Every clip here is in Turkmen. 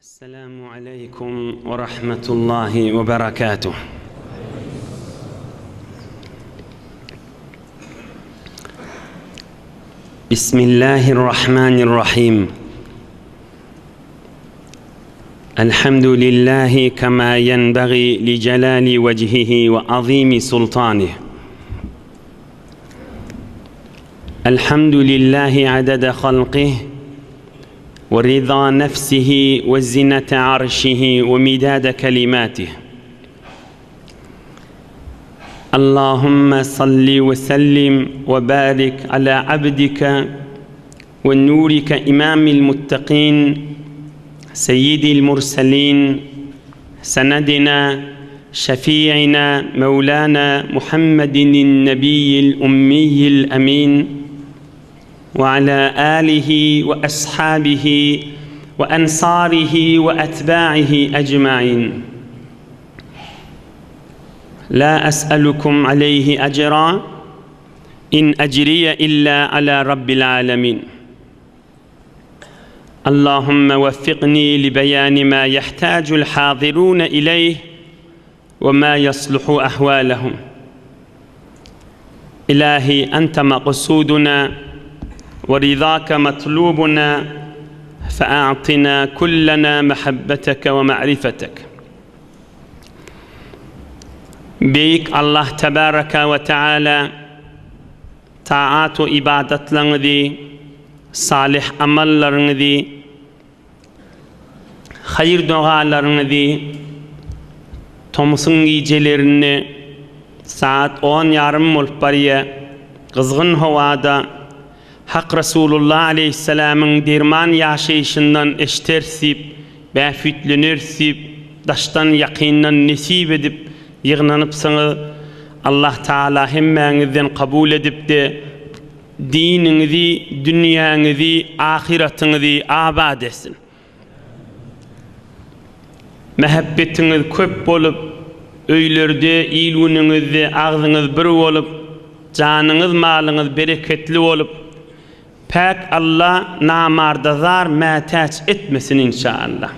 السلام عليكم ورحمة الله وبركاته. بسم الله الرحمن الرحيم. الحمد لله كما ينبغي لجلال وجهه وعظيم سلطانه. الحمد لله عدد خلقه ورضا نفسه وزنة عرشه ومداد كلماته. اللهم صل وسلم وبارك على عبدك ونورك إمام المتقين سيد المرسلين سندنا شفيعنا مولانا محمد النبي الأمي الأمين وعلى آله وأصحابه وأنصاره وأتباعه أجمعين. لا أسألكم عليه أجرا إن أجري إلا على رب العالمين. اللهم وفقني لبيان ما يحتاج الحاضرون إليه وما يصلح أحوالهم. إلهي أنت مقصودنا ورضاك مطلوبنا، فأعطنا كلنا محبتك ومعرفتك. بيك الله تبارك وتعالى طاعات وإبادت لنذي صالح عمل لنذي خير دعاء لنذي تومسنجي جلرن ساعت 10 yarım molpariye kızgın havada Hak Resulullah Aleyhisselam'ın dirman yaşayışından eştersip, bəfütlünürsip, daştan yakinden nesip edip, yığınanıpsınız, Allah Teala hemmenizden kabul edip de dininizi, dünyanızı, ahiretinizi abad etsin. Mehabbetiniz köp olup, öylerde ilununuzda ağzınız bir olup, canınız, malınız bereketli olup, Pek Allah namardazar mataç etmesin inşallah.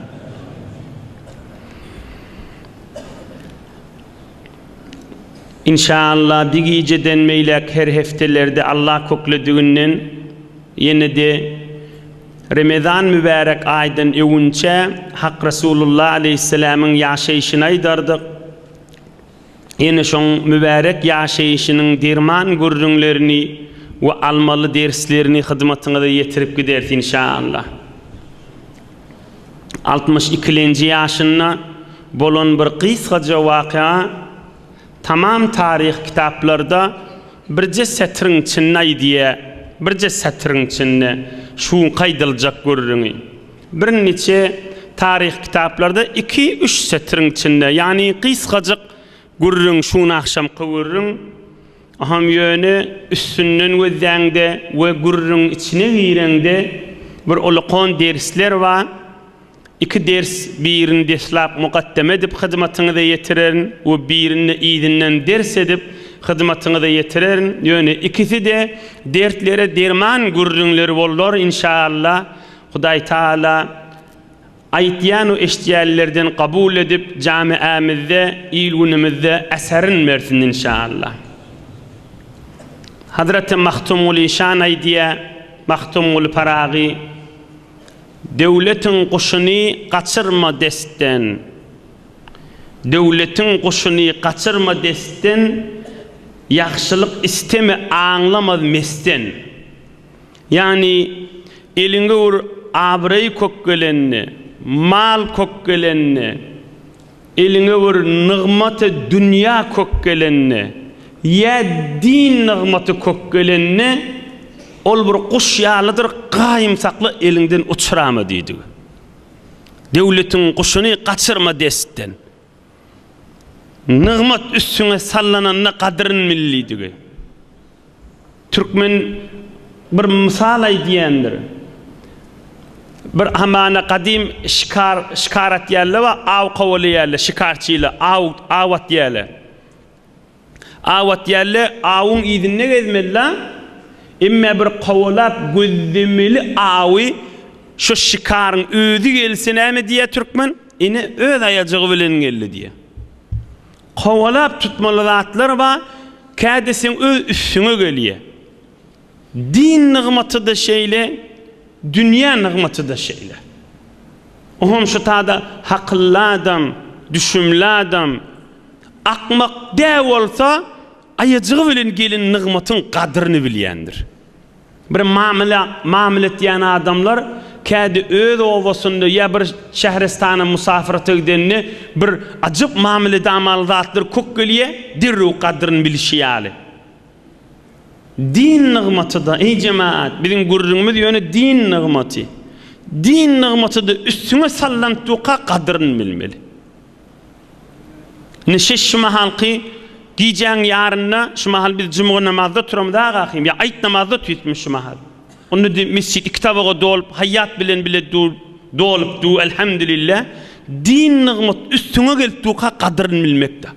İnşallah bir geceden meylek her heftelerde Allah kokladığı yine de Ramazan mübarek aydan evunca Hak Resulullah Aleyhisselam'ın yaşayışını aydardık. Yine şun mübarek yaşayışının dirman gurrunlarını ve almalı derslerini hizmetine de yetirip gidersin inşallah. 62. yaşında bolon bir kısaca vakıa tamam tarih kitaplarda birce satırın içinde diye birce satırın içinde şu kaydılacak görürüngü. Bir neçe tarih kitaplarda 2-3 satırın içinde yani kısacık görürüng şunu akşam kıvırırıng. Aham yönü üstünden ve zengde ve gurrun içine girende bir olukon dersler var. 2 ders birini deslap mukaddeme edip hizmetini de yetirerin ve birini iyidinden ders edip hizmetini de yetirerin. Yönü ikisi de dertlere derman gurrunları olur inşallah. Huday Teala aytyan o eştiyallerden kabul edip camiamizde, ilgunumuzda eserin versin inşallah. Hazreti Mahtumul İşan aydiye Mahtumul Paragi devletin kuşunu kaçırma desten, devletin kuşunu kaçırma desten, yaxşılık isteme anlamaz mesten. Yani eline vur abrayı kokgelenni, mal kokgelenni, eline vur nığmatı dünya kokgelenni, ya din nığmatı kokgelenni, ol bir kuş yağlıdır, qaim saklı elinden uçurama deydi. Devletin kuşunu kaçırma desten. Nığmat üstüne sallananına kadrin milliydi. Türkmen bir misal aydiyendir. Bir hamana kadim şikarat yerle ve av kavalı yerle, şikarçıyla, avat yerle. Avat yerle, avun idinne gezmeli. İmme bir kavalap gözlemeli avi şu şikarın özü gelsin äme diye türkmen, ine öz ayajygy bilen geldi diye. Kovalap tutmaly zatlar ba, kädesin öz üstüne gelýär. Din nigmaty da şeýle, dünýä nigmaty da şeýle. Ohum şu tada hakylly adam, düşümli adam, akmak däw bolsa, ayajygy bilen gelin nigmatyň gadryny bilýändir. Bir mamulet ýan adamlar kädi öz owasynda ýa bir şäheristana musafirata gidenni bir ajyp mamulet amal zatlar kok gelýär, dirrew gadryny bilişýäli. Din nigmatyda ey jemaat, biziň gurrunymyz ýöne din nigmaty. Din nigmatyda üstüne sallantyka gadryny bilmeli. Neşeş mahalqy giyeceğin yarına şu mahal biz cumhur namazda turamda ağayım ya ayet namazda tüytmüş şu mahal. Onu da mescid kitabı dolup hayat bilen bile dolup du elhamdülillah din nigmat üstüne geltuka kadrını bilmekte.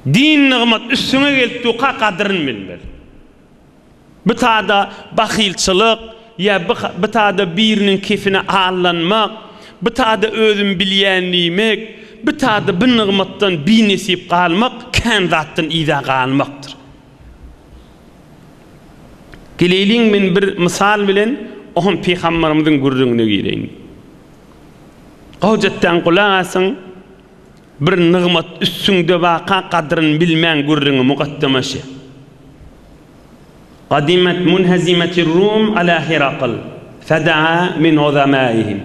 Din nigmat üstüne geltuka kadrını bilmeli. Bu taada bakilçılık ya bu taada birinin keyfine ağırlanmak, bu taada özüm bilyenliğimek, bu taada bir nigmatdan bir nesip kalmak, kän zatdan ida kalmaktır. Geleyliň men bir misal bilen ohum peýgamberimizin gurrungyna gireýin. Hojatdan gulasyň bir nigmat üstünde waqa kadryny bilmän gurrungy muqaddamasy. Qadimat munhazimatir Rum ala Hiraql fada'a min uzamaihim.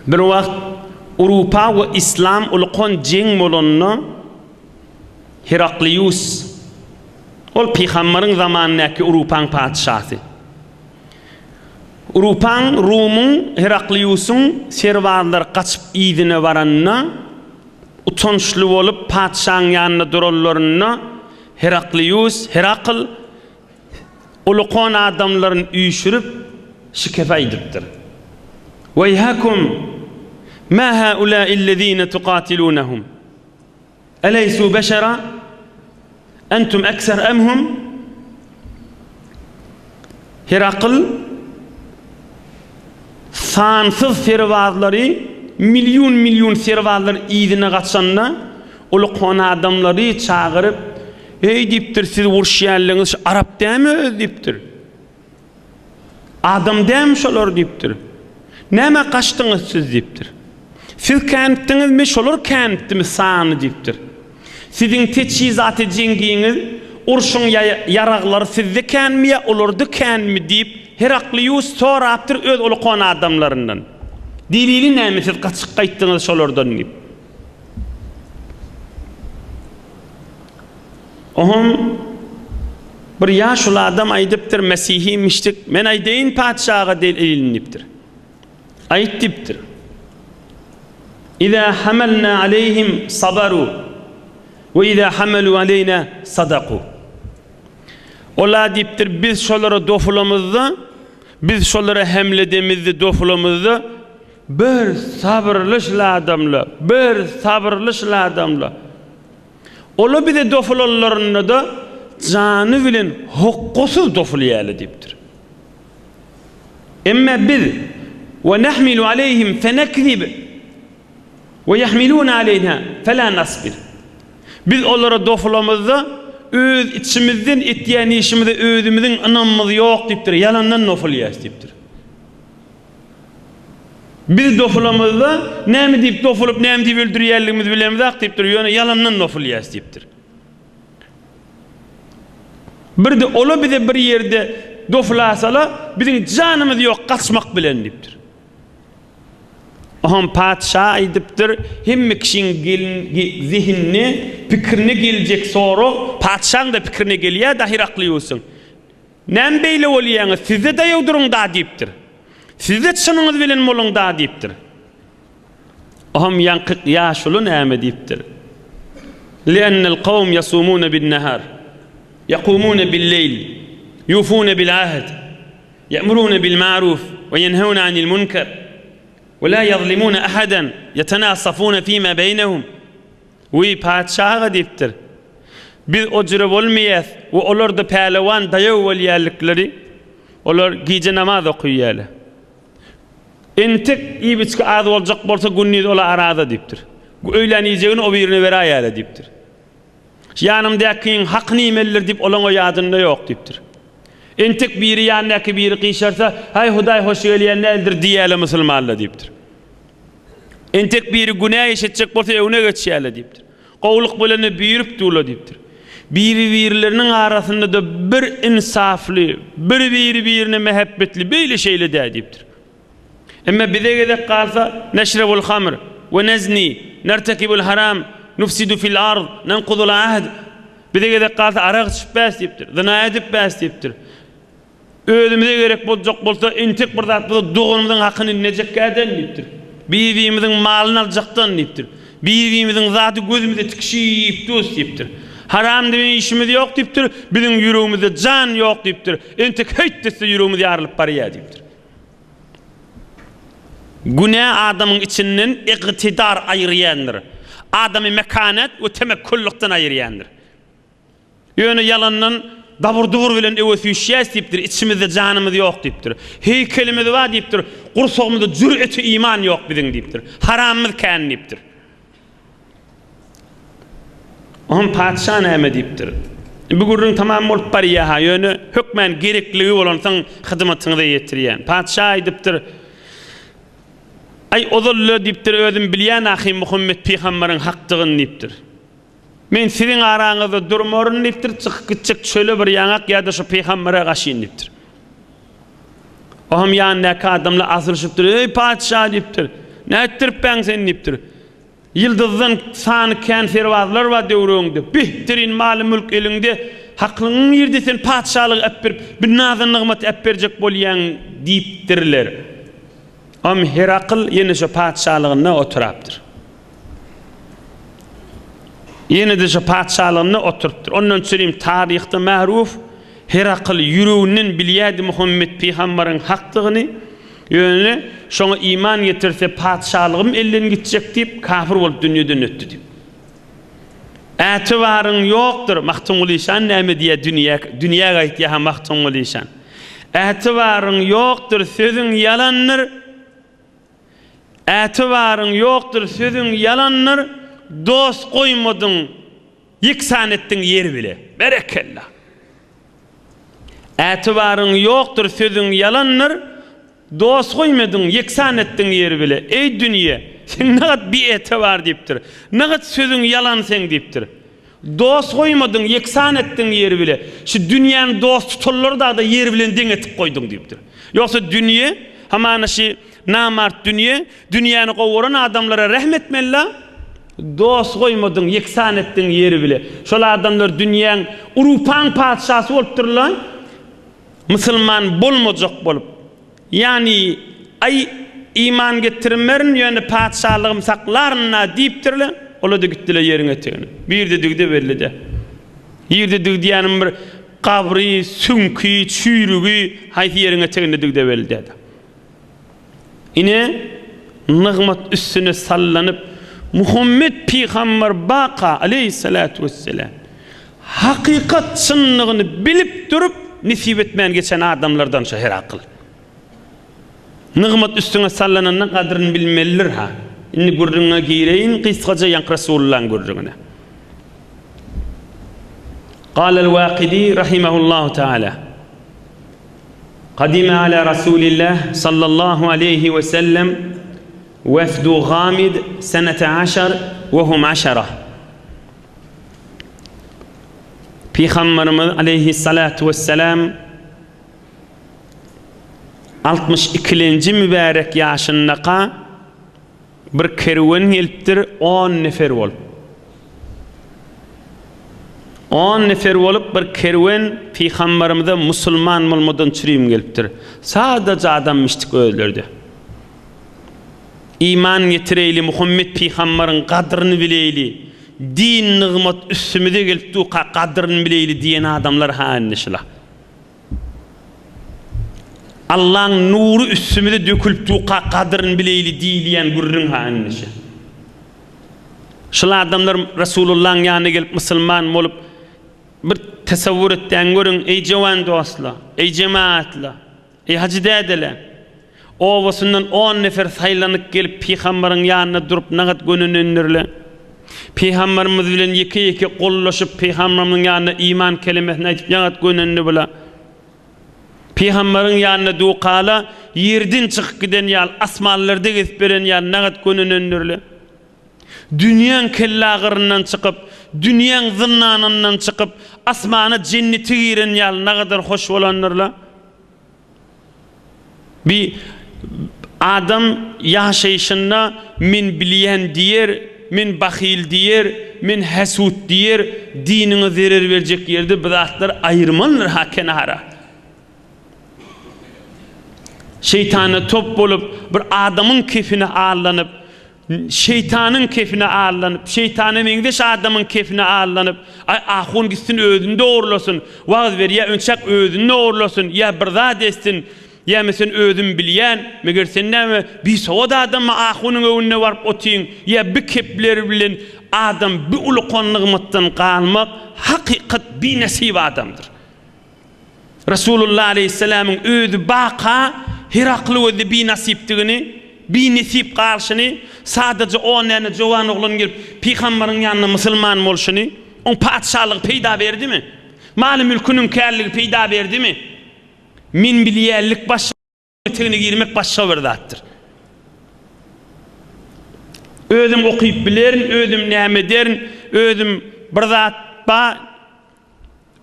Bir wagt Awrupa we İslam ulqan jeng bolanna Heraklius ol peýgamberiň zamanynyky Awrupaň padşahsy. Awrupaň Rumyň Herakliusyň serwarlar gaçyp ýydyna baranna utançly bolup padşahyň ýanyna duralaryna Heraklius, Herakl ulqan adamlaryny üýşürip şikefa edipdir. Weyhakum ma haula'i allazina tuqatilunhum alaysu bashara antum aksar amhum. Herakl sansız serwazlary milyon serwazlar ýydyna gaçanna ulqan adamlary çağırıp ey dipdir siz urşýanlygyňyz Arap dämi dipdir. Adam dämi şolar dipdir. Näme kaçdyňyz siz dipdir. Siz känitdiňizmi şolar känitdimi sany dipdir. Siziň teçhizaty jengiňiz urşuň ýaraglary sizde känmi olardy känmi dip Heraklius sorapdyr öz ulqan adamlaryndan. Dilili näme siz kaçyk gaýtdyňyz şolardan dip. Ohum bir ýaşly adam aýdypdyr Mesihi mişdik. Men aýdaýyn padşaha dilinipdir. Aýtdypdyr. İza hamalna aleyhim sabaru ve iza hamalu aleyna sadaku. Ola dipdir biz şolara dofulamyzda, biz şolara hemledemizdi dofulamyzda bir sabırlı adamla. Ola bir de dofulallarını da canı bilen hukkusuz dofulayalı dipdir. Emma biz ve nahmilu aleyhim fenekzib ve yahmiluna aleyna fela nasbir. Biz onlara dofulamızda öz içimizden etdiýän işimizde özümizin inanmyzy ýok dipdir. Yalandan dofulayas dipdir. Biz dofulamızda näme dip dofulup näme dip öldürýärligimizi bilemizak dipdir. Ýöne yalandan dofulayas dipdir. Bir de ola bize bir yerde dofulasala bizim canımız ýok kaçmak bilen dipdir. Aham padşah aýdypdyr, hemme kişiň zihnine, pikirine geljek soru, padşahyň da pikirine gelýär da Herakliusyň. Näme beýle bolýaňyz, sizde de ýewduruň da dipdir. Sizde çynyňyz bilen boluň da dipdir. Aham ýankyk ýaşuly näme dipdir. Li'annal qawm yasumuna bin-nahar, yaqumuna bil-leyl, yufuna bil-ahd, ya'muruna bil-ma'ruf ve yenhawna 'anil munkar. ولا يظلمون أحدا يتناصفون فيما بينهم. وي padşaha dipdir. Biz ojra bolmaýas we olarda pälewan daýaw bolýarlykları Olar gije namaz okuýarlar. Entek ibiçki az boljak bolsa günnüz olar arada diýipdir. Öýlenýjegini o birine berýärler diýipdir. Ýanymdakyň hak nimeler diýip olaňa ýadynda ýok diýipdir. Entek biri ýanyndaky biri gysarsa, "Hay Hudaý hoş gelýän nädir?" diýýärler musulmanlar diýipdir. Entek biri günah işetjek bolsa öňüne geçýärler diýipdir. Gowluk bilen büýürüp durlar diýipdir. Biri-birilerinin arasında da bir insafly, biri-birine mehabbetli beýle şeýle diýipdir. Emma bize gedek kalsa neşrebul hamr ve nezni nertekibul haram nufsidu fil ard nanqudul ahd bize gedek kalsa arak içip bäs diýipdir. Zina edip bäs diýipdir. Özümize gerek boljak bolsa entek bir zat dogunumyzyň hakyny nejekkäden diýipdir. Birbirimiziň malyny aljakdan diýipdir. Birbirimiziň zaty gözümizde tikişip dost diýipdir. Haram diýen işimiz ýok diýipdir. Biziň ýüregimizde jan ýok diýipdir. Entek heýt dese ýüregimiz ýarylyp barýar diýipdir. Günah adamın içinden iqtidar ayıryandır. Adamı mekanet ve temekküllükten ayıryandır. Yönü yalandan dabur bilen evösüyüşyäs diýipdir. İçimizde canımız ýok diýipdir. Heykelimiz var diýipdir. Gursagymyzda jür'eti iman ýok biziň diýipdir. Haramymyz kän diýipdir. On padşah näme diýipdir? Bu gurrun tamam bolup barýar. Yönü hökmen gerekligi bolansaň hyzmatyňyza ýetirýän. Padşah aýdypdyr. Ay ozolla diýipdir özüm bilýän ahy Muhammed peýgamberiň hakdygyny diýipdir. Men siziň araňyzda durmaryn diýipdir, çykyp gitjek çöle bir ýaňak ýa-da şu peýgambere gaşyn diýipdir. Oham ýanyňdaky adamlar asyryşypdyr. Ey padşah diýipdir. Näetdirip ben sen diýipdir. Ýyldyzdan sany kän serwazlar var döwrüňde. Bihtirin maly mülk elinde haklyň ýerde sen padşahlyk äpberip, bir nazan nygmat äpberjek bolýan diýipdirler. Am Herakl yine şu padşahlygyna oturapdyr. Yine de şu padşahlygyna oturupdyr. Ondan söýleyim taryhda mahruf Herakl ýüreginiň bilýärdi Muhammed peýgamberiň hakdygyny. Ýöne şoňa iman getirse padşahlygym elden gitjek diýip kafir bolup dünýeden ötdi diýip. Ätibaryň ýokdur Mahtumulîşan näme diýe dünýäge aýtýar Mahtumulîşan. Ätibaryň ýokdur sözüň ýalandyr. Ätibaryň ýokdur sözüň ýalandyr. Dost goýmadyň, ýeksan etdiň ýeri bile. Berekellah. Ätibaryň ýokdur sözüň ýalandyr. Dost goýmadyň, ýeksan etdiň ýeri bile. Ey dünýe, sen nägat bir ätibar diýipdir. Nägat sözüň ýalan sen diýipdir. Dost goýmadyň, ýeksan etdiň ýeri bile. Şu dünýäni dost tutarlar da ýeri bilen deň etip goýdyň diýipdir. Ýoksa dünýe, hamana şu namart dünýäni gowaran adamlara rahmetmella. Dost goýmadyň, ýeksan etdiň ýeri bile. Şol adamlar dünýäň urupan padşasy bolupdyrlar. Musulman bolmajak bolup. Yani ay iman getirmerin ýöne padşahlygym saklarna diýipdirler. Ola da gitdiler ýeriňe tegini. Bir de dügde berlide. Ýerde dügdiýänim bir kabry, sünki, çüýrügi haýsy ýeriňe tegini dügde berlide. Ine nygmat üstüne sallanyp Muhammed peýgamber baqa aleyhissalatu vesselam hakykat çynlygyny bilip durup nisip etmän geçen adamlardan şu Herakl. Nygmat üstüne sallananyň kadryny bilmeliler ha. Inni gurruna gireyin qisqaca yank Resulullah'ın gurruna. Qala al-Waqidi rahimahullahu ta'ala. Qadima ala Rasulillah sallallahu aleyhi ve sellem vefdu Ghamid senete 10 ve hum 10. Peygamberimiz aleyhissalatu vesselam 62-nji mübarek ýaşyndaqa bir kerwen gelipdir 10 nefer bolup. 10 nefer bolup bir kerwen peýgamberimize musulman bolmadan çürüýüm gelipdir. Sadaja adam müştik öldürdi. İman getireyli Muhammed peýgamberiň gadryny bileyli. Din nygmat üstümize gelipdi, o gadryny bileyli diýen adamlar hanışla. Allah'ın nuru üstümüze dökülüp tuqa kadrını bileyli diýilýän gurrun hanışy. Şol adamlar Resulullah'ın ýanyna gelip musulman bolup bir tasawwur etdiň görüň ey jawan dostlar, ey jemaatlar, Hacı dedele. Ovasundan 10 nefer saylanıp gelip Peygamberin yanına durup nagat gönününürle. Peygamberimiz bilen iki kollaşıp Peygamberin yanına iman kelimesini aytıp nagat gönününü bula. Peygamberin yanına duqala yerden çıkıp giden yal asmanlarda gezip beren yal nagat gönününürle. Dünyanın kellağırından çıkıp, dünyanın zınnanından çıkıp, asmana cenneti giren yal ne kadar hoş olanlarla. Bir adam yaşayışında min biliyen diyer, min bakhil diyer, min hesut diyer, dinine zarar verecek yerde bidatlar ayırmanlar ha kenara. Şeytana top bolup bir adamın kefine ağırlanıp, şeytanın kefine ağırlanıp, şeytanın mengdeş adamın kefine ağırlanıp, ahun gitsin özünde uğurlasın, vaaz ver ya önçak özünde uğurlasın, ya birda destin, ya mesela özün bilyen, meğer sen ne mi, bir soğuda adamı ahunun önüne varıp otuyun, ya bir kepler bilen adam bir ulu konluğumuttan kalmak, hakikat bir nasip adamdır. Resulullah Aleyhisselam'ın özü baka, Heraklı özü bir nasiptiğini, bir nasip karşını, sadece o nene jovan oğlun gelip Peygamberin yanına Müslüman oluşunu, on padişahlık peyda verdi mi? Malı mülkünün kârliliği peyda verdi mi? Min biliyerlik başa eteğine girmek başa verdattır. Özüm okuyup bilerin, özüm nehmederin, özüm birdat ba,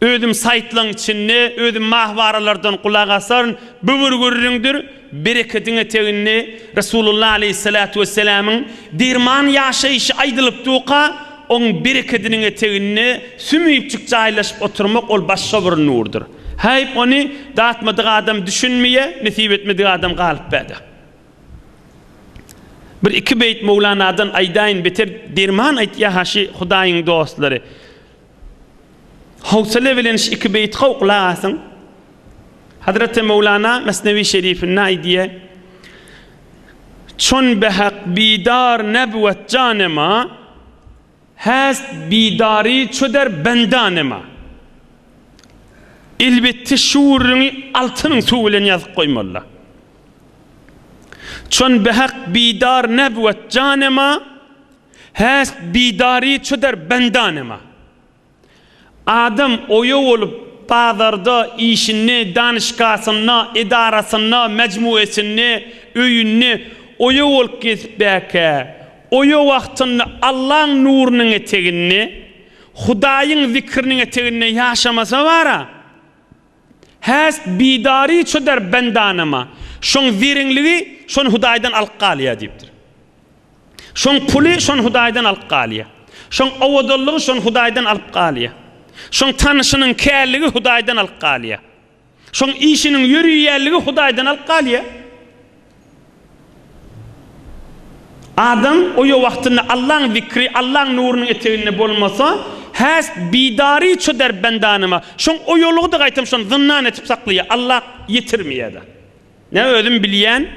özüm saytlan içinde, özüm mahvaralardan kulak asarın, büvür görüründür, bereketin eteğine Resulullah Aleyhissalatu Vesselam'ın dirman yaşayışı aydılıp tuğka, onun bereketinin eteğine sümüyüp çıkcaylaşıp oturmak ol başa bir nurdur. Hayp onu dağıtmadığı adam düşünmeye, nasip etmediği adam kalıp bedi. Bir iki beyt Mevlana'dan aydayn beter dirman ayt ya haşi Hudayın dostları. Havsale veleniş iki beyt kavqlasın. Hazreti Mevlana Mesnevi Şerif'in aydiye çon behak bidar nebvet canema hast bidari çöder bendanema. Elbette şuurunu altının suulen yazıp koymalı. Çon behak bidar nebvet canema hast bidari çöder bendanema. Adam oyu olup pazarda işini, danışkasını, idarasını, mecmuesini, öyünü oyu olup kesbeke, oyu vaktini Allah'ın nurunun eteğini, Hudayın zikrinin eteğini yaşamasa vara, hast bidari çöder bendanama, şon zirinliği, şon Hudaydan alqaliya deyiptir. Şon puli, şon Hudaydan alqaliya. Şon avadolluğu, şon Hudaydan alqaliya. Şon tanışının kârligi Hudaydan alqaliya. Şon işinin yürüyerligi Hudaydan alqaliya. Adam oyu vaktinde Allah'ın zikri, Allah'ın nurunun eteğine bolmasa, has bidari çöder bendanıma. Şon o yolu da gaytam şon zınnan etip saklıyor. Allah yitirmeye de. Ne özüm bilyen,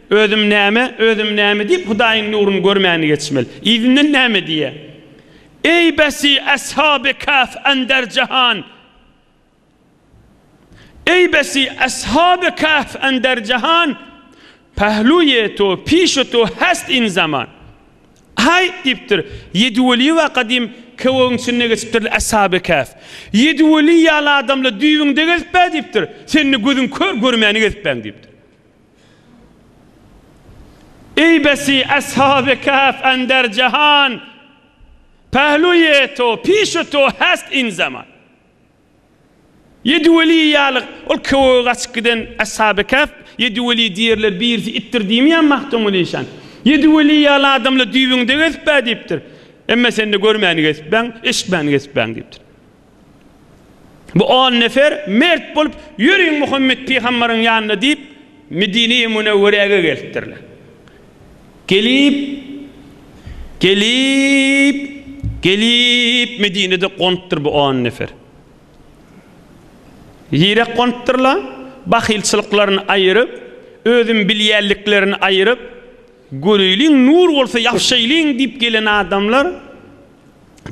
özüm neme deyip Hudayın nurunu görmeyeni geçmeli. İzinden neme diye. Ey besi ashab-ı kaf ender cehan. Ey besi ashab-ı kaf ender cehan. Pehluye to, pişo to hast in zaman. Hay deyiptir. Yedveli ve kadim kavağın içine geçiptir ashab-ı kaf. Yedveli yalı adamla düğünde geçip ben deyiptir. Senin gözün kör görmeyeni geçip ben deyiptir. Ey besi ashab-ı kaf ender cehan. Pehluye to, pişo to hast in zaman. Yedveli yalı ol kavağı açık giden ashab-ı kaf. Yedveli diyerler birisi ittir demeyen mahtum oluşan. Yedveli yalı adamla düğünde geçip ben deyiptir. Ama sen de görmeyeni geçip ben, eşitmeyeni geçip ben deyiptir. Bu 10 nefer mert bulup yürüyün Muhammed Peygamber'in yanına deyip Medine-i Münevvere'ye geliptirler. Gelip Medine'de konttur bu 10 nefer. Yere kontturla, bakhilçılıklarını ayırıp, özüm bilyerliklerini ayırıp, görüylüğün nur olsa yapşaylığın deyip gelen adamlar,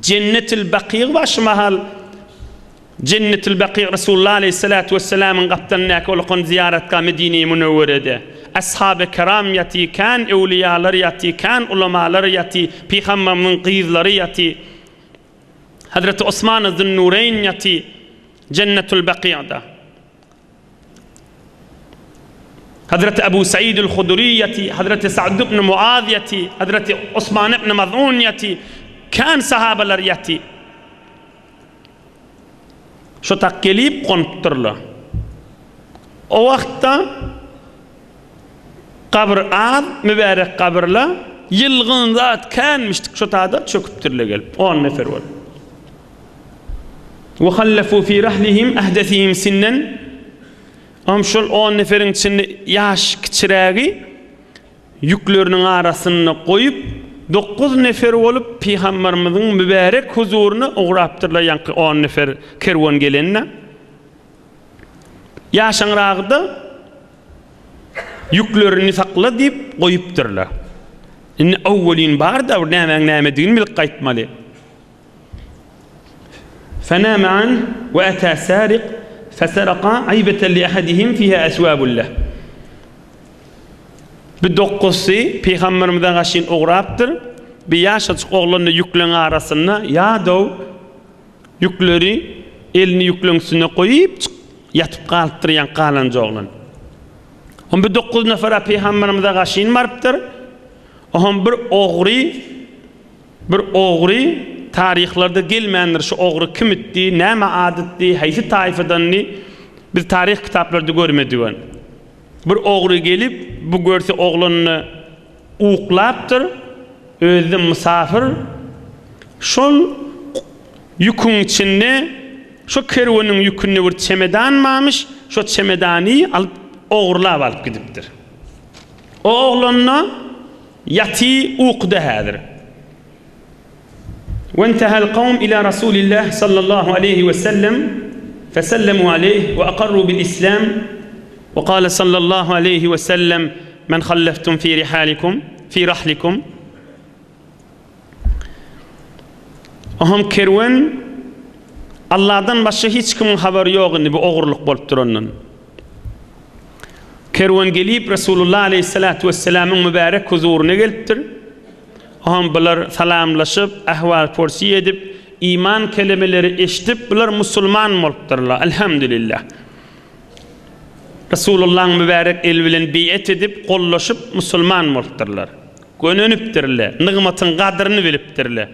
Cennet-ül Bakî başmahal Cennetül Baqi Resulullah aleyhissalatu vesselam'ın kaptanına olqan ziyaretka Medine-i Münevvere'de ashab-ı kiram yati, kan evliyalar yati, kan ulamalar yati, Peygamber'in qıyızları yati, Hazreti Osman Zünnurayn yati Cennetül Baqi'da, Hazreti Ebu Said el-Hudri yati, Hazreti Sa'd ibn Muaz yati, Hazreti Osman ibn Maz'un yati, kan sahabalar yati. Şu tak gelip konupturlar. O vaqtda qabr az, mübarek qabrlar yılgın zat kanmıştık şu tada çöküptürle gelip 10 nefer var. Ve hallafu fi rahlihim ahdasihim sinnen. Am şol 10 neferin içinde yaş kiçiragi yüklerinin arasına koyup 9 nefer olup Peygamberimizin mübarek huzuruna uğraptırlar yankı 10 nefer kervan gelenine. Yaşanrağıda yüklerini sakla deyip koyuptırlar. İnne evvelin bar da näme diýin bil qaytmaly. Fanama an ve ata sariq fasaraqa aybatan li ahadihim fiha aswabullah. Bir dokkusi Peygamberimizden gaşyn uğraptır. Bir yaşaçyk oglanyny yükleň arasynda ýa-da yükleri elini yükleňsine koyup yatıp kalıptıryan kalanca oğlan. On bir 9 nefere Peygamberimize gaşyn barıptır. On bir oğri tarihlerde gelmeyendir. Şu oğri kim etdi, näme adetdi, haysi taifadanni bir tarih kitaplarda görmediğin. Bir oğri gelip bu görse oğlanını uğuklaptır. Özü misafir. Şol yükün içinde şu kervanın yükünü bir çemedan varmış. Şu çemedani alıp oğurlap alıp gidiptir. O oğlanına yati uqda hadir. وانتهى القوم إلى رسول الله صلى الله عليه وسلم فسلموا عليه وأقروا بالإسلام وقال صلى الله عليه وسلم من خلفتم في رحلكم Aham kervan Allah'dan başka hiç kimin haberi yok bu oğurluk bolup durandan. Kervan gelip Resulullah aleyhissalatu vesselam'ın mübarek huzuruna gelipdir. Aham bular salamlaşıp, ahval porsi edip, iman kelimeleri eşitip, bular musulman bolupdurlar. Elhamdülillah. Resulullah'ın mübarek el bilen beyet edip, kollaşıp musulman bolupdurlar. Gönönüpdirler, nigmatın kadrını bilipdirler.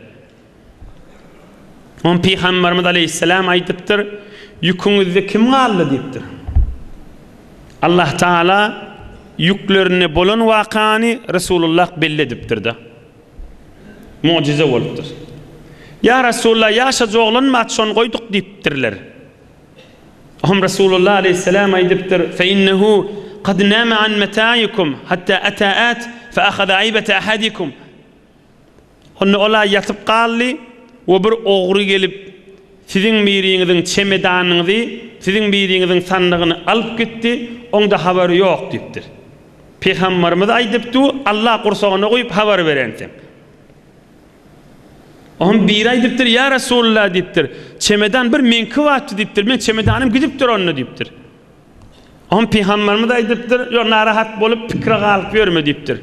On Peygamberimiz aleyhisselam aytıptır, yükünüzde kim aldı deyiptir. Allah Teala yüklerini bolan vakani Resulullah bellediptir da. Mucize olupdur. Ya Resulullah yaşaca oğlan matşon koyduk deyiptirler. Aham Resulullah aleyhisselam aytıptır, fe innehu qad nama an metaikum hatta ataat fe akhada aybata ahadikum. Onu ola yatıp qalli o bir oğru gelip sizin biriňiziň çemedanıňyzy, sizin biriňiziň sandygyny alyp gitdi, onda haberi yok deyipdir. Peygamberimiz aýdypdy, Allah gursagyna goýup haber berensem. On bir aýdypdyr, ya Resulullah deyipdir. Çemedan bir menki wagty deyipdir. Men çemedanym gidipdir onu deyipdir. On Peygamberimiz aýdypdyr, yo narahat bolup pikre galyp berme deyipdir.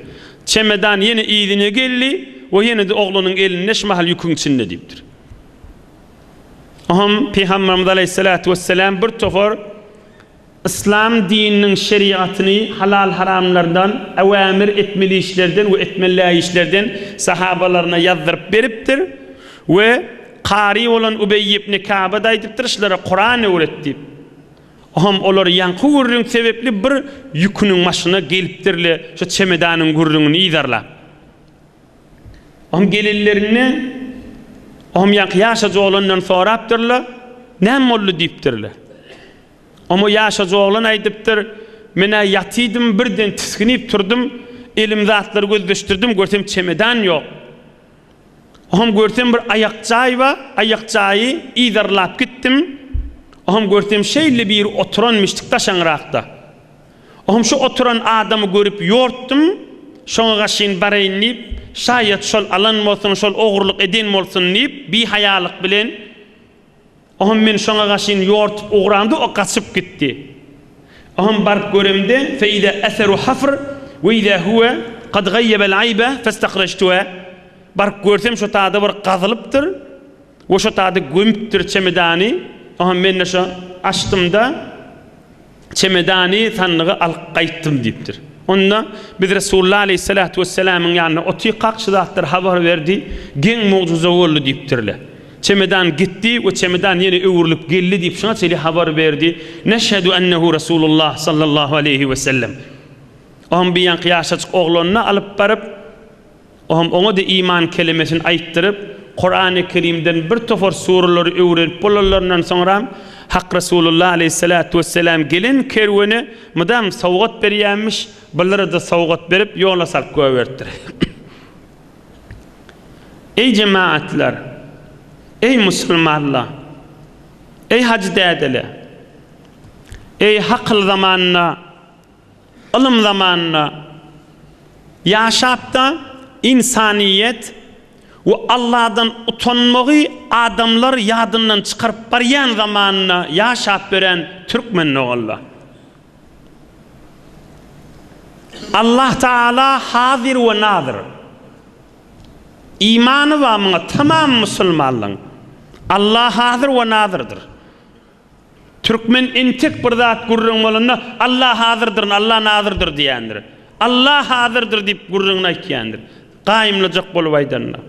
Çemedan yine iýdine geldi. O yine de oğlunun elinde şmahal yükün içinde deyipdir. Aham Peygamberimiz aleyhissalatu vesselam bir tofor İslam dininin şeriatını halal haramlardan, awamir etmeli işlerden ve etmeli işlerden sahabalarına yazdırıp beripdir. Ve qari olan Ubey ibn Ka'b aytıptır, şulara Kur'an öğretti. Aham olar yankı gurrun sebepli bir yükünün başına gelipdirler, şu çemedanın gurrununu idarlar. Aham gelillerini aham yaşaca olandan soraptırlar, näme boldy deyipdirler. Ama yaşaca olan aydypdyr, mena yatıydım birden tiskinip turdum, elim zatları gözleştirdim, görsem çemedan yok. Aham görsem bir ayakçay var, ayakçayı idarlap gittim. Aham görsem şeyli bir oturanmıştık taşanraqda. Aham şu oturan adamı görüp yorttum, şoňa gaşyn baraýyn diýip, şaýat şol alan bolsun, şol oğurluk eden bolsun diýip, bir hayalyk bilen Ohum men şoňa gaşyn ýortup ugrandy, o gaçyp gitdi. Ohum barıp göremde fe ida asaru hafr we ida huwa qad gayyaba al-ayba fastakhrajtuha. Barıp görsem şo taada bir gazylypdyr. O şo taada gömüpdir çemedany. Ohum men şo açdymda çemedany tanlygy alyp gaýtdym diýipdir. Onda biz Resulullah aleyhissalatu vesselam'ın yanına oty qaqşydatlar habar berdi, geň mucize boldy diýipdirler. Çemedan gitti ve çemedan yine öwürlüp geldi diýip şuna çeli habar berdi. Neşhedü ennehu Resulullah sallallahu aleyhi ve sellem. Ohum biýan kıyaşaçyk oglanyna alyp baryp, ohum oňa da iman kelimesini aýtdyryp, Kur'an-ı Kerimden bir tofor suralary öwrenip bolanlaryndan soňra Hak Resulullah aleyhissalatu vesselam gelin kerweni mudam sowgat berýänmiş, bulara da sowgat berip ýola salyp goýberdir. Ey cemaatlar, ey musulmanlar, ey hacdädeler, ey hakl zamanna, ilm zamanna ýaşapda insaniyet ve Allah'dan utanmagy adamlar ýadyndan çykaryp barýan zamanna ýaşap beren türkmen oğullar. Allah Taala hazir ve nazir. İmanı we maňa tamam musulmanlyň. Allah hazir we nazirdir. Türkmen entek bir zat gurrun bolanda Allah hazirdir, Allah nazirdir diýendir. Allah hazirdir diýip gurrunna aýtýandyr. Gaýymlyjak bolup aýdanlar.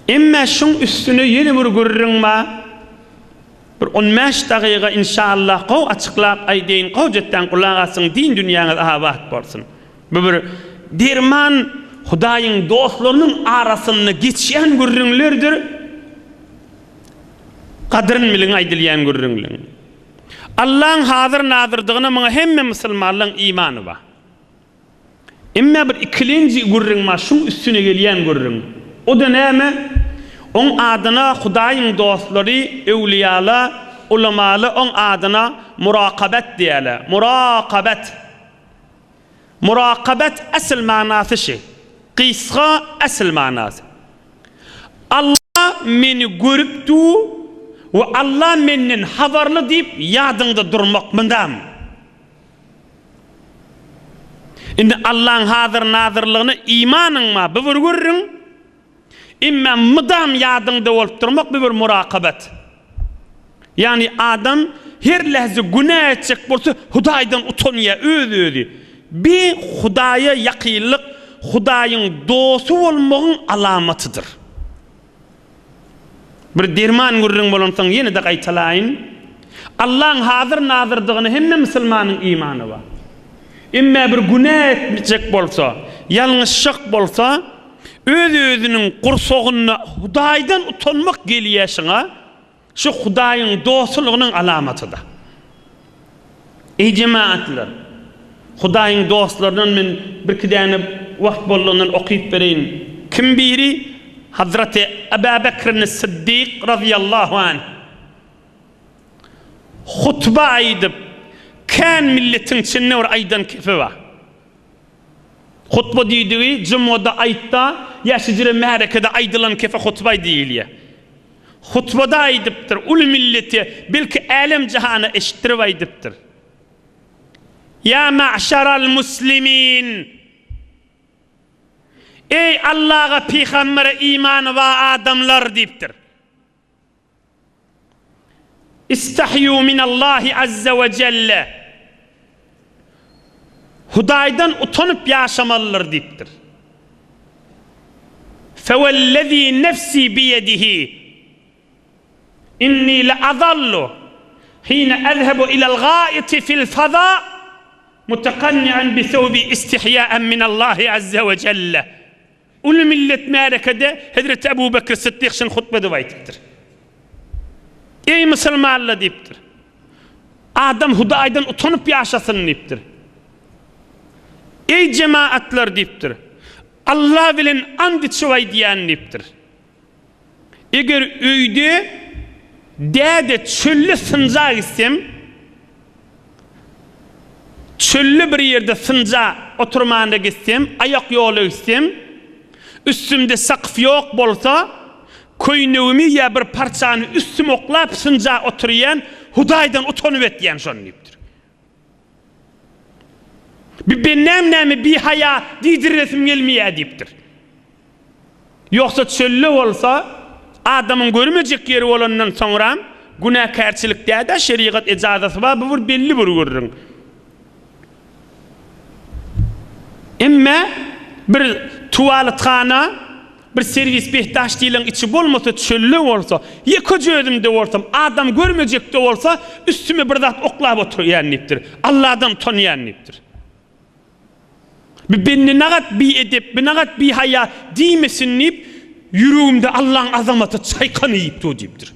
Emma şun üstüne yeni bir gurrunma bir 15 daqiqa inşallah qaw açıklap aýdyn, qaw jetden kulak asyň, din dünýäňe abat bolsun. Bu bir derman Hudaýyň dostlarynyň arasyny geçýän gurrunlerdir. Kadryn bilen aýdylýan gurrunlar. Allah'ın hazır nazırdygyna maňa hemme musulmanlaryň imany bar. Emma bir ikilinji gurrun ma şun üstüne gelýän gurrun. O da näme? On adyna Hudaýyň dostlary, ewliýalar, ulamalar on adyna muraqabat diýerler. Muraqabat. Muraqabat asl manasy şey. Qysga asl manasy. Allah meni görüpdi we Allah menden habarly diýip ýadynda durmak mındam. Indi Allah'ın hazır nazırlygyny imanyň ma bir görüň. İmma mıdam ýadynda bolup durmak bir muraqabat. Yani adam her lahza günah etjek bolsa Hudaýdan utanýar özü. Bir Hudaýa ýakynlyk Hudaýyň dostu bolmagyň alamatydyr. Bir derman gurrun bolansaň ýene de gaýtalaýyn. Allah'ın hazır nazırdygyny hemme musulmanyň imany bar. Emma bir günah etjek bolsa, ýalňyşlyk bolsa, özüniň gursogyna Hudaýdan utanmak gelýäşiňe şu Hudaýyň dostlugynyň alamatydyr. Ey cemaatlar, Hudaýyň dostlarynyň men bir kidäne wagt bolanyň okyp bereýin. Kim biri? Hazreti Ebu Bekr as-Siddiq radıyallahu anh. Hutba aýdyp, kan milletin içinde bir aýdan kefe bar. Hutba diýdigi jumada aýtda, ýaşyjyra märekede aýdylan kefe hutba diýilýär. Hutbada aýdypdyr, ul milleti belki alem jahana eşitdirip aýdypdyr. Ya ma'şaral muslimin, ey Allah'a peygambere imanı ve adamlar diýipdir. İstahyu minallahi azza ve celle. Hudaýdan utanyp ýaşamalylar diýipdir. Fevellezî nefsî biyedihi inni la'azallu hine azhabu ila'l gâiti fil fazâ mutakanni'an bi thawbi istihya'an minallahi azza ve celle. Ul millet märekede Hazreti Ebu Bekr Siddiq şun hutbada aýtypdyr. Ey musulmanlar diýipdir. Adam Hudaýdan utanyp ýaşasyn diýipdir. Ey cemaatlar diýipdir. Allah bilen and içip aýdýan diýipdir. Eger öýde däde çölli sınja gitsem, çölli bir ýerde sınja oturmanda gitsem, ayak ýoly gitsem, üstümde sakf yok bolsa, köynüğümü ya bir parçanı üstüme oklap sınca oturuyan Hudaydan utanıp diyen şonu deyipdir. Bir bennemnemi bir haya diydiresim gelmeye deyipdir. Yoksa çöllü olsa adamın görmeyecek yeri olandan sonra günahkarçılıkta da şeriat icazası var, bu belli bir görürün. Ama bir tuvaletxana, bir servis behtaştiyle içi bolmasa çöllü olsa, yıkıcı ödümde olsam, adam görmeyecek de olsa üstüme bir zat oklap oturuyan niptir. Allah'dan tanıyan niptir. Beni nagat bir edip, nagat bir haya değmesin nip, yüreğimde Allah'ın azamatı çaykanıyıp deyiptir.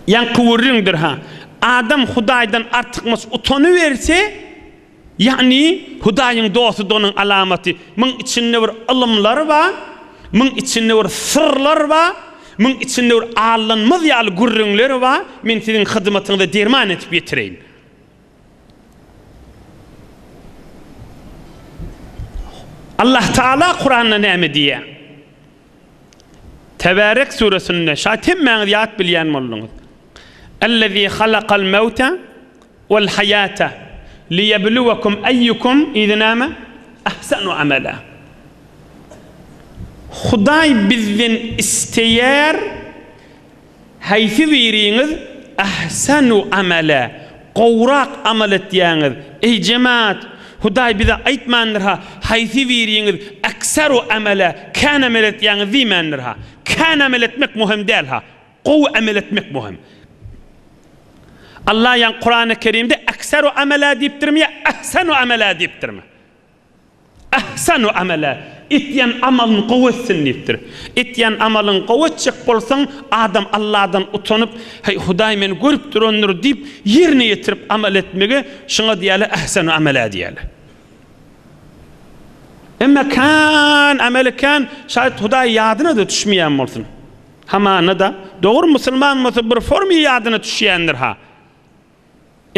Yan kıvırındır ha. Adam Hudaydan artıkmas utanıverse, yani Hudayın dostu onun alameti. Bunun içinde bir ılımlar var, bunun içinde bir sırlar var, bunun içinde bir ağlanmaz yalı gürrünler var. Ben senin hizmetinde derman etip getireyim. Allah Teala Kur'an'da ne diye? Tebarek suresinde şatim mağdiyat bilyen mollunuz. اَلَّذ۪ي خَلَقَ الْمَوْتَ وَالْحَيَاةَ لِيَبْلُوَكُمْ اَيُّكُمْ اِذْنَامَ اَحْسَنُ عَمَلًا. Huday bizden isteyer hayfi veriniz ahsanu amala, qowrak amal etýäňiz. Ey cemaat, Huday bize aytmandyr ha, hayfi veriniz aksaru amala, kan amal etýäňiz diýmandyr ha. Kan amal etmek muhim däl ha, qow amal etmek muhim. Allah yan Kur'an-ı Kerim'de aksaru amala deyipdirmi ya ahsanu amala deyipdirmi? Ahsanu amala. Etyen amalın kuvvetsin deyipdir. Etyen amalın kuvvetçek bolsan adam Allah'dan utanıp hey Huday meni görüp durandır deyip yerine getirip amal etmege şuna diyeli ahsanu amala diyeli. Ama kan ameli kan şayet Huday yadına da düşmeyen olsun. Hamana da doğru Müslüman mısı bir formu yadına düşeyendir ha.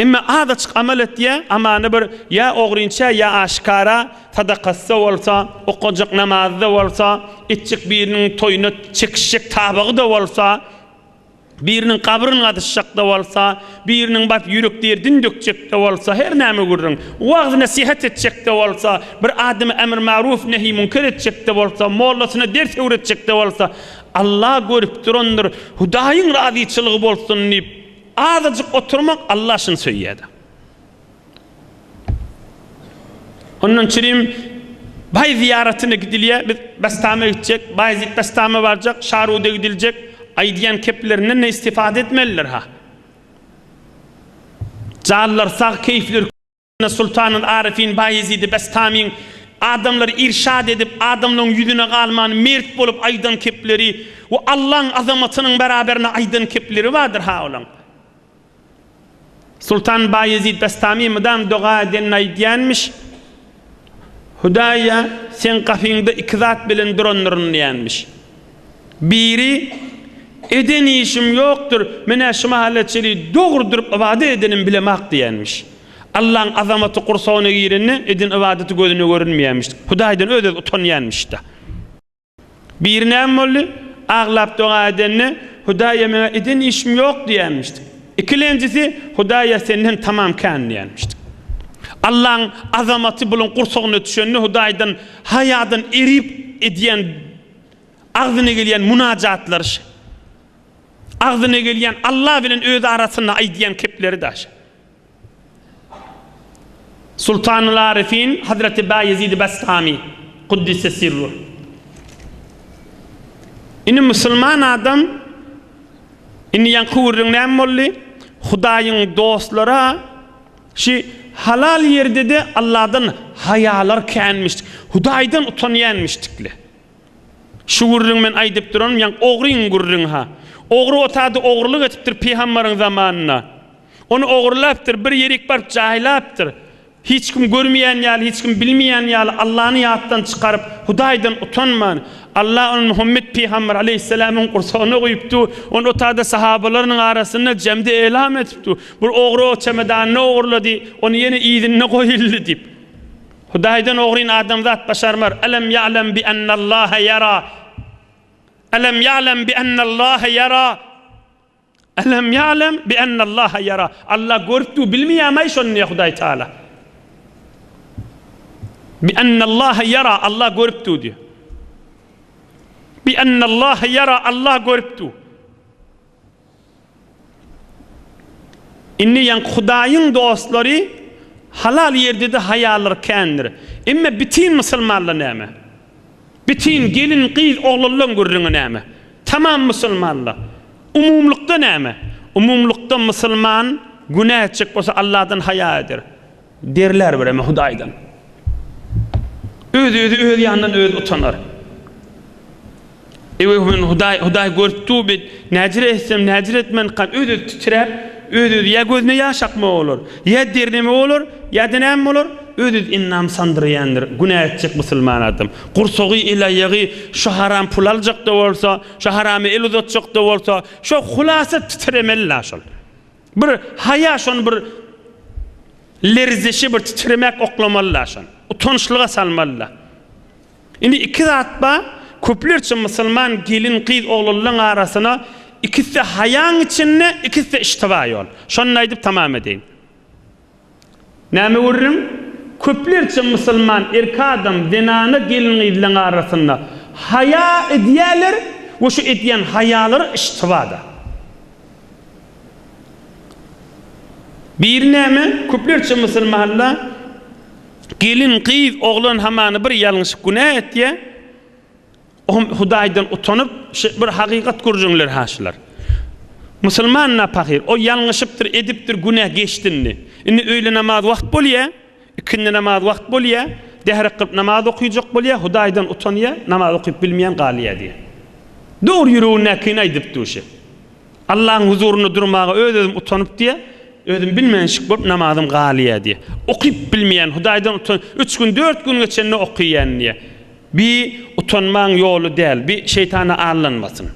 Ama adaçık amel etdiye ama bir ya oğrinça ya aşkara sadakası olsa, okuyacak namazda olsa, içecek birinin toyunu çekişecek tabağı da olsa, birinin kabrını atışacak da olsa, birinin bak yüreklerden dökecek de olsa, her neymi görürün. Vaaz nasihat edecek de olsa, bir adamı emir maruf nehi münker edecek de olsa, mollasına ders öğretecek de olsa, Allah görüp durandır, Hudayın razıçılığı bolsun deyip, azıcık oturmak Allah için söyledi. Onun için bay ziyaretine gidiliyor, biz Bestame gidecek, Bayezid Bestame varacak, Şaru'da gidilecek, aydiyen keplerinden ne istifade etmeliler ha. Cağallar sağ keyifler Sultanın Arifin, Bayezid Bestame'nin adamları irşad edip adamların yüzüne kalmanı mert bulup aydan kepleri ve Allah'ın azamatının beraberine aydan kepleri vardır ha olan. Sultan Bayezid Bestami mıdan doğa eden aydiyenmiş. Hudaya sen kafinde iki zat bilen duranların diyenmiş. Biri eden işim yoktur. Mene şu mahalletçiliği doğru durup ibadet edenim bilemek diyenmiş. Allah'ın azamatı kursağına girenine edin ibadeti gözüne görünmeyenmiş. Hudaydan öyle utanıyanmış da. Bir ne oldu? Ağlap doğa edenine Hudaya mene eden işim yok diyenmişti. İkincisi Hudaya senden tamam kan diyenmişti. Allah'ın azamatı bulun kursağına düşenini Hudaydan hayadan erip ediyen ağzına gelen münacatlar, ağzına gelen Allah bilen öz arasında aydiyen kepleri daş. Sultanul Arifin Hazreti Bayezid Bestami Kuddise sirru. İni Müslüman adam inni yankıvırın nemmolli Hudayın dostlara şi halal yerde de Allah'dan hayalar kenmiştik. Hudaydan utanıyanmıştıkli. Şu vurrun men aydip duran yan oğrin gurrun ha. Oğru otadı oğurluk etiptir Peygamberin zamanına. Onu oğurlaptır, bir yerik barıp cahilaptır. Hiç kim görmeyen yal, hiç kim bilmeyen yal Allah'ını yattan çıkarıp Hudaydan utanman. Allah onun Muhammed Peygamber aleyhisselamın kursağına koyuptu. Onu otada sahabalarının arasında cemde elam etiptu. Bu oğru o çemedanını oğurladı. Onu yeni idinine koyuldu deyip. Hudaydan oğrin adamzat başarmar. Elem ya'lem bi ennallaha yara. Elem ya'lem bi ennallaha yara. Elem ya'lem bi ennallaha yara. Allah görüptü bilmeyemey şonu Huday Teala. Bi ennallaha yara, Allah görüptü diyor. Bi ennallaha yara, Allah görüptü. İnni yan Hudayın dostları halal yerde de hayalar kendir. Emme bütün Müslümanlar näme? Bütün gelin kız oğlanlar görürüň näme? Tamam Müslümanlar. Umumlukda näme? Umumlukda Müslüman günah etjek bolsa Allah'dan haya eder. Derler bir eme Hudaydan. Öz yandan öz utanar. Men Huday görüptü bit näjir etsem näjir etmen kan öz titrep öz ya gözüne yaş akma olur, ya derneme olur, ya denem olur, öz innam sandıryandır, günah etjek Müslüman adam. Qursogy ilaýagy şu haram pul aljak da bolsa, şu haramy el uzatjak da bolsa, şu hulasa titremeli aşal. Bir haya şon bir lerzişi bir titremek oklamalı aşan. Utançlyga salmaly. Indi iki zat ba köplerçe Müslüman gelin kız oğlanlar arasına ikisi hayan içinde, ikisi iştiba yol. Şonu aýdyp tamam edeyin. Näme görürüm? Köplerçe Müslüman erki adam zinany gelin kızlar arasında haya edýärler we şu edýän hayalar iştibada. Bir näme? Köplerçe Müslümanlar gelin kız oğlan hamany bir ýalňyş günah etýär. Hudaydan utanyp bir hakikat görjüňler haşylar. Müslüman napahir o ýalňyşypdyr, edipdir, günah geçdinni. Indi öýle namaz wagt bolýa, ikindi namaz wagt bolýa, dehrak kılıp namaz okuyacak bolýa, Hudaydan utanýa, namaz okuyup bilmeýän galýa diýe. Dogry ýüregine kin aýdyp duşy. Allah'ın huzuruna durmaga özüm utanyp diýe, özüm bilmeýänşik bolup namazym galýa diýe. Okuyup bilmeýän Hudaydan utan 3 gün 4 gün geçende okuýan diýe. Bir utanmaň ýolu däl, bir şeytana allanmasın.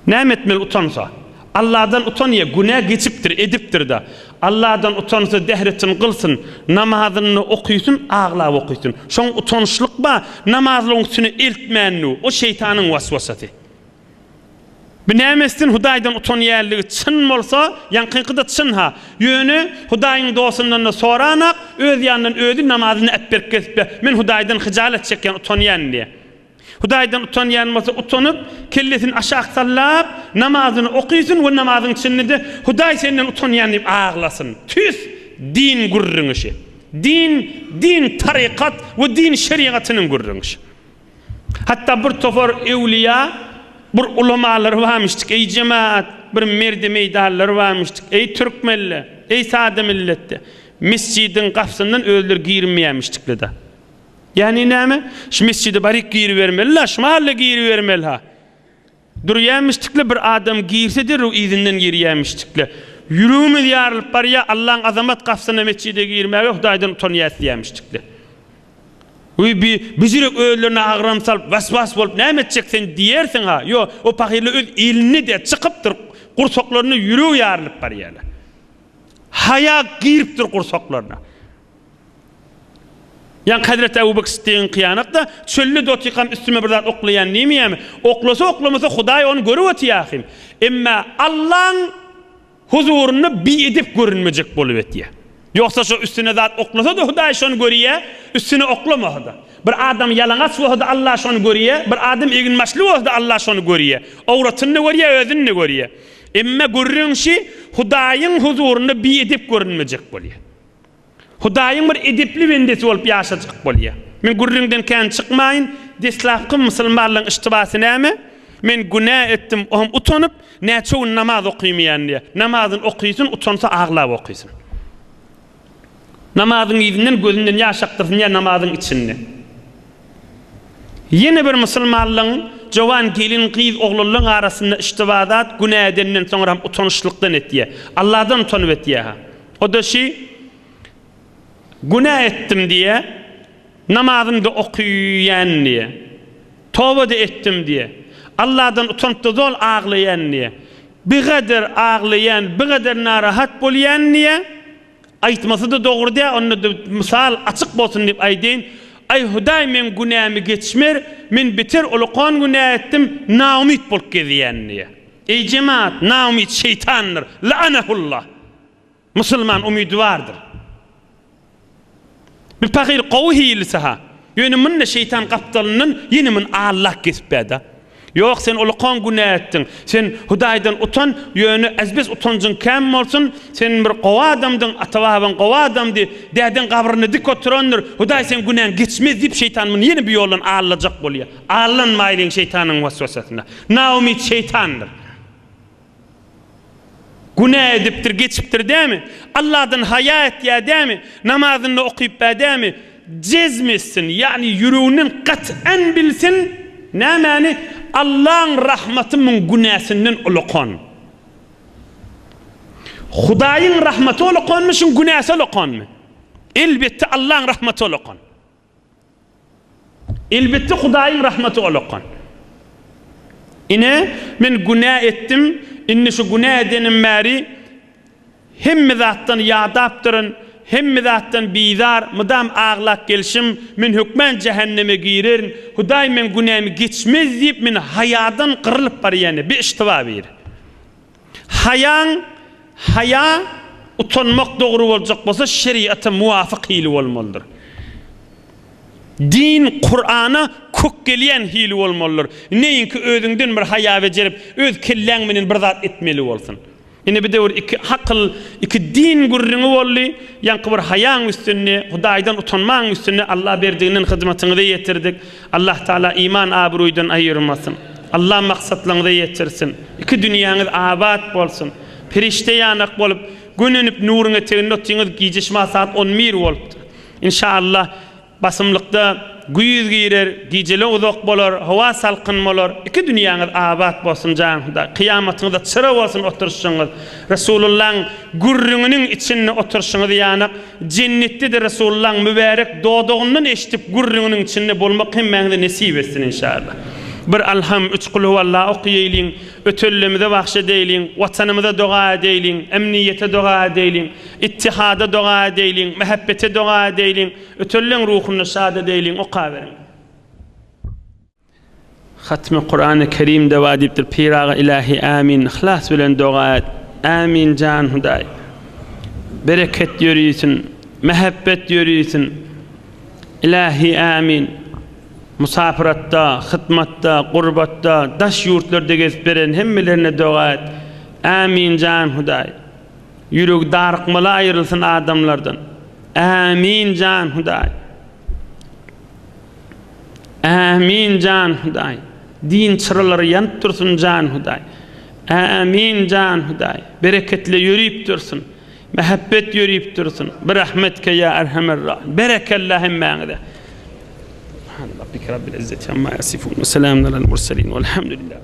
Näme etmeli utansa? Allah'dan utanýa, günah geçipdir, edipdir da. Allah'dan utansa dehretin kılsın, namazyny okuysun, ağlap okuysun. Şoň utançlyk ba, namazyň üstüne eltmänli, o şeytanyň waswasaty. Binemestin Hudaydan utanýarlygy çyn bolsa, ýankyňkyda çyn ha. Ýöne Hudaýyň dostundan da soranak, öz ýandan özü namazyny etberk kesip, men Hudaydan hijalet çekýän utanýan diýe. Hudaydan utanýan bolsa utanyp, kellesini aşağı sallap, namazyny okuysun we namazyň içinde Hudaý senden utanýan diýip ağlasyn. Tüs din gurrunuşy. Din tarikat we din şeriatynyň gurrunuşy. Hatta bir tofar ewliya bir ulamalar varmıştık, ey cemaat, bir merde meydanlar varmıştık, ey Türkmenler, ey sade millette, mescidin kapsından özler girmeyemiştikler de. Yani näme? Şu mescide barik giri vermeliler, şu mahalle giri vermeli ha. Duruyamıştıklar bir adam girsedir, o izinden giriyemiştikler. Yürüğümüz yarılıp var ya, Allah'ın azamat kapsına mescide girmeye, Hudaydan utanýaýaýamıştikler. Bizirek öýlerine agram salıp was bolup näme etjeksen diýersiň ha. Yo, o pahirli öz elini de çykypdyr, gursaklaryny ýüregi ýarlyp barýarlar. Haya giripdir gursaklaryna. Yan Hazret Ebu Bekir Siddiq'in kıyanakda çöllü dotikam üstüme bir zat oklayan nimiyemi? Oklasa oklamasa Hudaý onu görüp ötýär. Emma Allah'ın huzuruna bir edip görünmeyecek bolup etýär. Yoksa şu üstüne zat oklasa da Hudaý şonu görýär, üstüne oklamasa. Bir adam yalaňaç bolsa Allah şonu görýär, bir adam eginmaçly bolsa Allah şonu görýär. Awratyny görýär, özüni görýär. Emma görünşi Hudaýyň huzuruna bir edip görünmeyecek bolýar. Hudaýyň bir edipli bendesi bolup ýaşajak bolýar. Men gurrüňden kän çykmaýyn, deslapky musulmanlaryň iştibasy näme? Men günah etdim, oňam utanyp, näçe gün namaz okuymaýan diýe. Namazyny okuysun, utansa ağlap okuysun. Namazyň ýüzünden gözünden ýaş akdyrsyn ýa namazyň içinde. Ýene bir musulmanlaryň jowan gelin kız oglanlaryň arasynda iştibadat günah edenden soňra utançlykdan etýär. Allah'dan utanyp etýär. O da günah ettim diye, namazını da okuyan diye, tövbe de ettim diye, Allah'dan utanıp da zol ağlayan diye, bir kadar ağlayan, bir kadar narahat bolyan diye, Aytması da doğru diye, onu da misal açık bolsun dip aydeyin. Ay Hudaý men günämi geçmer, men bitir ulaqan günä etdim, naumit bolup gezýändiýe. Ey cemaat, naumit şeytandır. La'anahullah. Müslüman umidvardır. Bir paqir qowy hilisi ha. Ýöne minne şeytan gapdalynyň ýene min Allah kesbäde. Ýok, sen ulaqan günä etdiň. Sen Hudaýdan utan, ýöne azbes utancyň käm bolsun. Sen bir gowa adamdyň, atabagyň gowa adamdy. Däden gabryny dik oturandyr. Hudaý sen günäň geçmez dip şeytan min ýene bir ýoldan allajak bolýar. Allanmaýlyň şeytanyň waswasasyna. Naumit şeytandyr. Günah edipdir, geçipdir dämi? Allah'dan haya etýär dämi? Namazyny okyp dämi? Cezmesin, yani yüreğinin kat'en bilsin, nämäni? Allah'ın rahmeti min günäsinden ulaqan. Hudaýyň rahmeti ulaqanmy, şun günäsi ulaqanmy? Elbetde Allah'ın rahmeti ulaqan. Elbetde Hudaýyň rahmeti ulaqan. Ine men günah etdim, inni şu günah edenim märi hemme zatdan ýadapdyryn, hemme zatdan bizar, mydam aglak gelşim, men hükmen cehenneme girerin. Hudaý men günämi geçmez diýip men hayadan qyrylyp barýany bir iştiba bir. Haya utanmak dogry boljak bolsa şeriata muwafiq hili bolmalydyr. Din Kur'an'a kök gelýän hili bolmalydyr. Neyinki özüňden bir haya bejerip öz kelläň menen bir zat etmeli bolsun. Ine bir de iki hakıl, iki din gurrüňi bolly, ýa-ni bir hayaň üstünde, Hudaýdan utanmaň üstünde Allah berdiğinin hyzmatini de ýetirdik. Allah Taala iman abruýdan aýyrmasyn. Allah maksatlaryňy ýetirsin. İki dünýäňiz abad bolsun. Perişte ýanak bolup, gönünüp nuruňa teginip otyňyz gijeşma saat 11 bolupdy. İnşallah basımlykda güýüz girer, gijele uzak bolar, hawa salqyn bolar. Iki dünýäňiz abad bolsun janyňda. Kıyamatyňyzda çıra bolsun oturuşyňyz. Resulullah'ın gurrüňiniň içinde oturuşyňyz ýanak cennetde de Resulullah'ın mübarek doğduğundan eşitip gurrüňiniň içinde bolmak hemmeňize nesip etsin inşallah. Bir alham, üç kul huvallah okuyeylin, ötöllemide bahşe deylin, vatanımıza dua edeylin, emniyete dua edeylin, ittihada dua edeylin, mehabbete dua edeylin, ötöllen ruhunu şad edeylin, oqa verin. Hatmi Kur'an-ı Kerim deva edipdir, pirağı ilahi amin, ihlas bilen dua et, amin can Hudaý. Bereket yürüyüsün, mehabbet yürüyüsün, ilahi amin. Musafiratda, hıtmatda, gurbatda, daş yurtlarda gezip beren hemmelerine dua et. Amin can Hudaý. Yürek darıkmalı ayrılsın adamlardan. Amin can Hudaý. Amin can Hudaý. Din çıraları yanıp dursun can Hudaý. Amin can Hudaý. Bereketle yürüyüp dursun. Mehabbet yürüyüp dursun. Birahmetke ya erhamer rahim. Berekellahim mângide. ربك رب العزة عما يصفون وسلام على المرسلين والحمد لله.